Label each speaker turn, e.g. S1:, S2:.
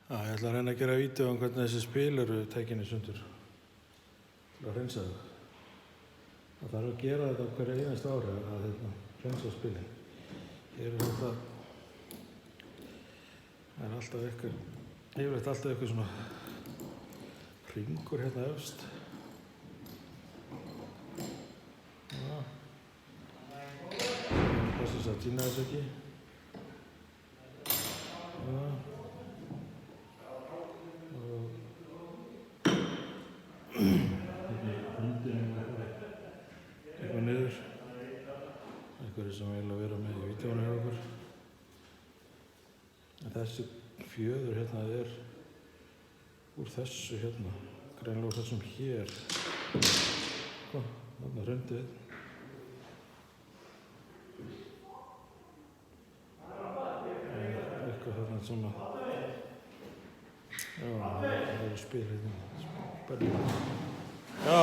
S1: Ég ætla að reyna að gera vídeó hvernig þessi spil eru tekin í sundur til að hreinsa þau. Það þarf að gera þetta hverju einasta ári að hreinsa spilin. Hér þetta, það alltaf yfirleitt alltaf eitthvað svona hringur hérna efst. Passa þess að týna þess ekki. Eitthvað niður. Eitthvað sem ég vil að vera með í vídeónu hjá okkur. En þessi fjöður hérna er úr þessu hérna. Greinilega úr þessum hér. Þarna hrundi við. Eitthvað þarna svona. Já, það eru spil hérna. Já.